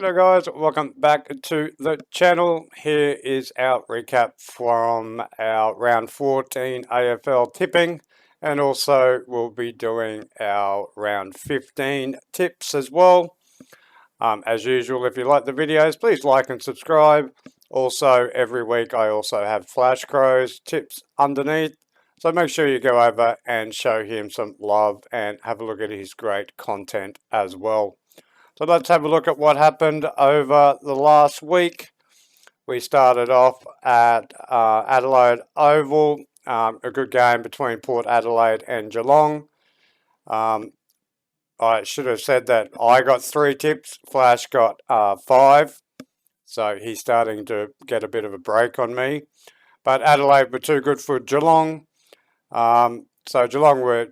Hello guys, welcome back to the channel. Here is our recap from our round 14 AFL tipping, and also we'll be doing our round 15 tips as well. As usual, if you like the videos, please like and subscribe. Also, every week I also have Flash Crows tips underneath, so make sure you go over and show him some love and have a look at his great content as well. So let's have a look at what happened over the last week. We started off at Adelaide Oval, a good game between Port Adelaide and Geelong. I should have said that I got 3 tips, Flash got 5, so he's starting to get a bit of a break on me. But Adelaide were too good for Geelong, so Geelong were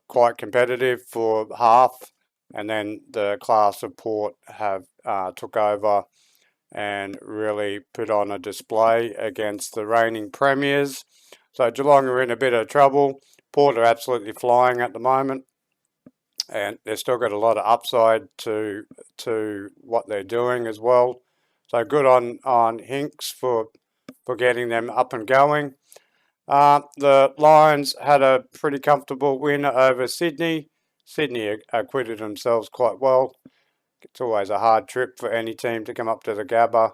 quite competitive for half, and then the class of Port have took over and really put on a display against the reigning premiers. So Geelong are in a bit of trouble. Port are absolutely flying at the moment, and they've still got a lot of upside to what they're doing as well. So good on Hinks for getting them up and going. The Lions had a pretty comfortable win over Sydney. Sydney acquitted themselves quite well. It's always a hard trip for any team to come up to the Gabba,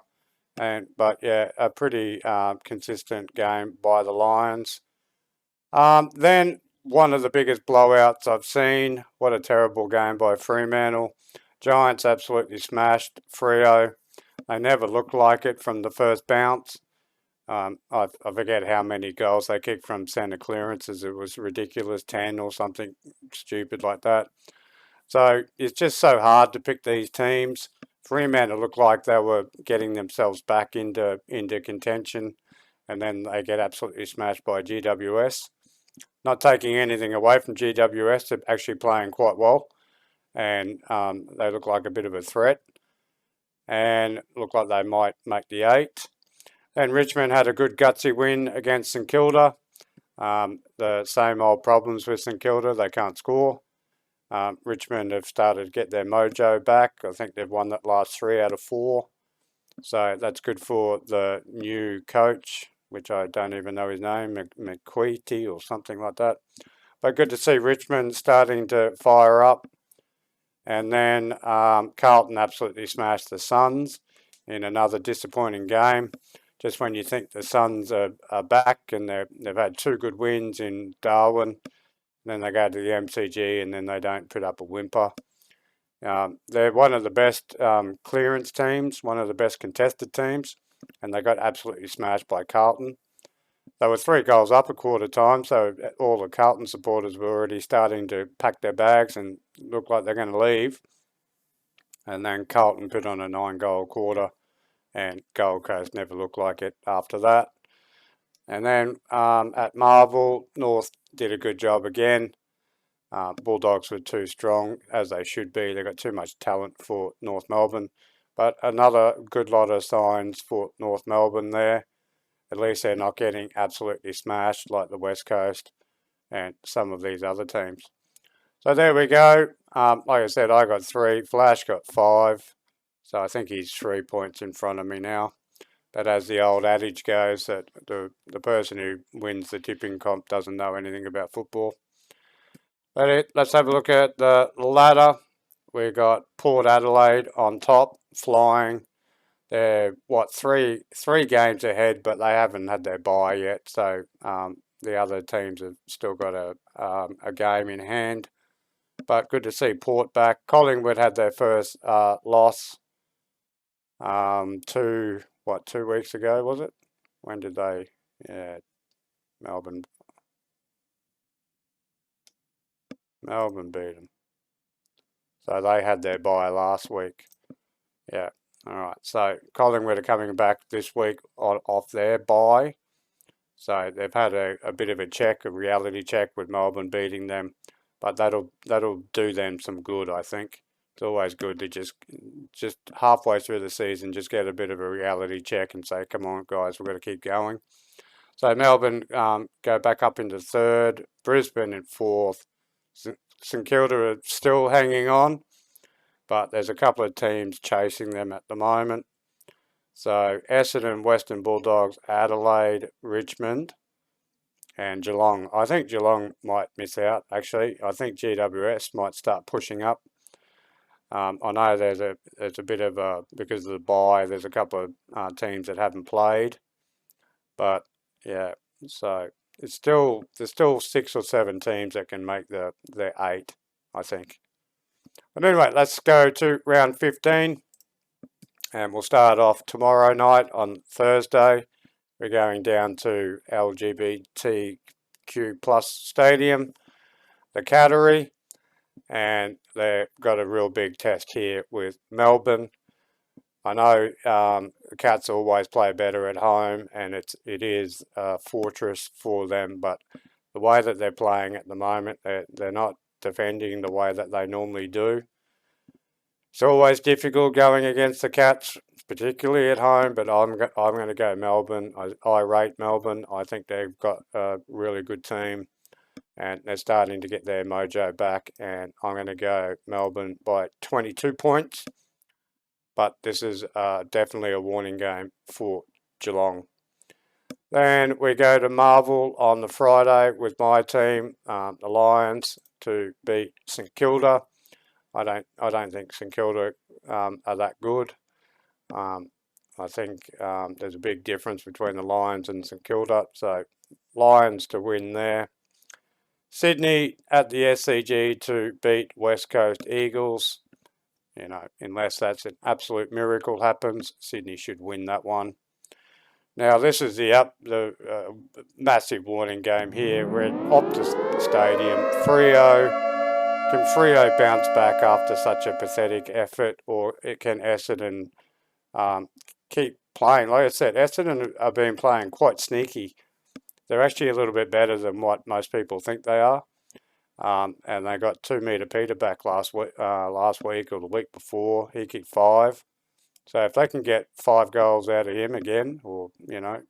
but yeah, a pretty consistent game by the Lions. Then one of the biggest blowouts I've seen. What a terrible game by Fremantle. Giants absolutely smashed Freo. They never looked like it from the first bounce. I forget how many goals they kicked from centre clearances. It was ridiculous, 10 or something stupid like that. So it's just so hard to pick these teams. Fremantle looked like they were getting themselves back into contention, and then they get absolutely smashed by GWS. Not taking anything away from GWS, they're actually playing quite well, and they look like a bit of a threat, and look like they might make the 8. Then Richmond had a good gutsy win against St Kilda. The same old problems with St Kilda, they can't score. Richmond have started to get their mojo back. I think they've won that last 3 out of 4. So that's good for the new coach, which I don't even know his name, McQueety or something like that. But good to see Richmond starting to fire up. And then Carlton absolutely smashed the Suns in another disappointing game. Just when you think the Suns are back and they've had 2 good wins in Darwin, then they go to the MCG and then they don't put up a whimper. They're one of the best clearance teams, one of the best contested teams, and they got absolutely smashed by Carlton. They were 3 goals up at quarter time, so all the Carlton supporters were already starting to pack their bags and look like they're going to leave. And then Carlton put on a 9-goal quarter, and Gold Coast never looked like it after that. And then at Marvel, North did a good job again. Bulldogs were too strong, as they should be. They've got too much talent for North Melbourne. But another good lot of signs for North Melbourne there. At least they're not getting absolutely smashed like the West Coast and some of these other teams. So there we go. Like I said, I got 3. Flash got 5. So I think he's 3 points in front of me now. But as the old adage goes, that the person who wins the tipping comp doesn't know anything about football. But let's have a look at the ladder. We've got Port Adelaide on top, flying. They're, 3 games ahead, but they haven't had their bye yet. So the other teams have still got a game in hand. But good to see Port back. Collingwood had their first loss 2 weeks ago, was it? When did they? Yeah, Melbourne beat them. So they had their bye last week. Yeah. All right. So Collingwood are coming back this week off their bye. So they've had a bit of a reality check with Melbourne beating them, but that'll do them some good, I think. It's always good to just halfway through the season just get a bit of a reality check and say, come on guys, we've got to keep going. So Melbourne go back up into 3rd, Brisbane in 4th, St Kilda are still hanging on. but there's a couple of teams chasing them at the moment. So Essendon, Western Bulldogs, Adelaide, Richmond, and Geelong. I think Geelong might miss out, actually. I think GWS might start pushing up. I know there's a bit of a, because of the bye, there's a couple of teams that haven't played, but yeah, so there's still 6 or 7 teams that can make the 8, I think. But anyway, let's go to round 15, and we'll start off tomorrow night on Thursday. We're going down to LGBTQ plus stadium, the Cattery, and they've got a real big test here with Melbourne. I know the Cats always play better at home, and it is a fortress for them, but the way that they're playing at the moment, they're not defending the way that they normally do. It's always difficult going against the Cats, particularly at home, but I'm going to go Melbourne. I rate Melbourne. I think they've got a really good team, and they're starting to get their mojo back, and I'm going to go Melbourne by 22 points. But this is definitely a warning game for Geelong. Then we go to Marvel on the Friday with my team, the Lions, to beat St Kilda. I don't think St Kilda are that good. I think there's a big difference between the Lions and St Kilda, so Lions to win there. Sydney at the SCG to beat West Coast Eagles. You know, unless that's an absolute miracle happens, Sydney should win that one. Now this is the massive warning game here. We're at Optus Stadium. Can Freo bounce back after such a pathetic effort, or can Essendon keep playing? Like I said, Essendon have been playing quite sneaky. They're actually a little bit better than what most people think they are. And they got 2 metre Peter back last week or the week before. He kicked 5. So if they can get 5 goals out of him again, or, you know,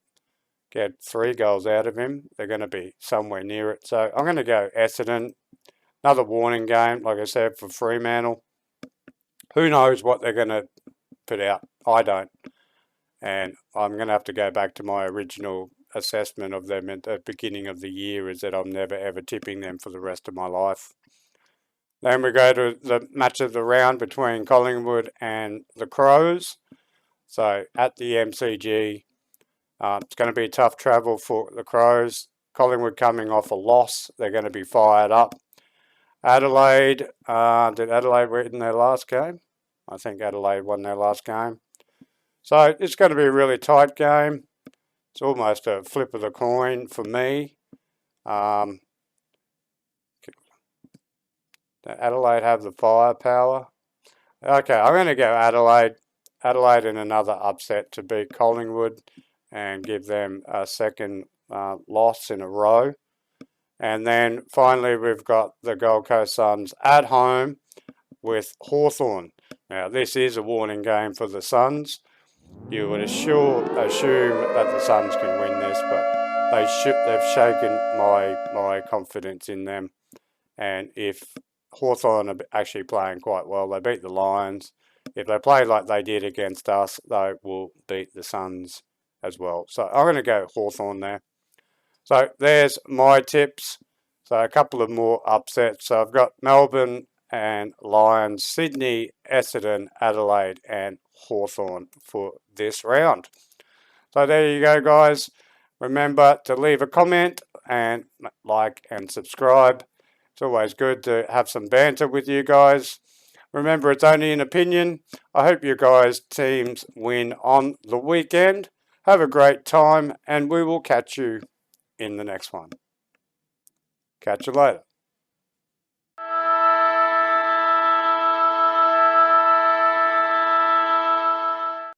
get 3 goals out of him, they're going to be somewhere near it. So I'm going to go Essendon. Another warning game, like I said, for Fremantle. Who knows what they're going to put out? I don't. And I'm going to have to go back to my original assessment of them at the beginning of the year, is that I'm never ever tipping them for the rest of my life. Then we go to the match of the round between Collingwood and the Crows. So at the MCG, it's going to be tough travel for the Crows. Collingwood coming off a loss. They're going to be fired up. Adelaide, did Adelaide win their last game? I think Adelaide won their last game. So it's going to be a really tight game. It's almost a flip of the coin for me. Adelaide have the firepower. Okay, I'm going to go Adelaide. Adelaide in another upset to beat Collingwood and give them a second loss in a row. And then finally we've got the Gold Coast Suns at home with Hawthorn. Now this is a warning game for the Suns. You would assume that the Suns can win this, but they've shaken my confidence in them. And if Hawthorn are actually playing quite well, they beat the Lions. If they play like they did against us, they will beat the Suns as well. So I'm going to go Hawthorn there. So there's my tips. So a couple of more upsets. So I've got Melbourne and Lions, Sydney, Essendon, Adelaide, and Hawthorn for this round. So there you go, guys. Remember to leave a comment and like and subscribe. It's always good to have some banter with you guys. Remember, it's only an opinion. I hope you guys' teams win on the weekend. Have a great time, and we will catch you in the next one. Catch you later.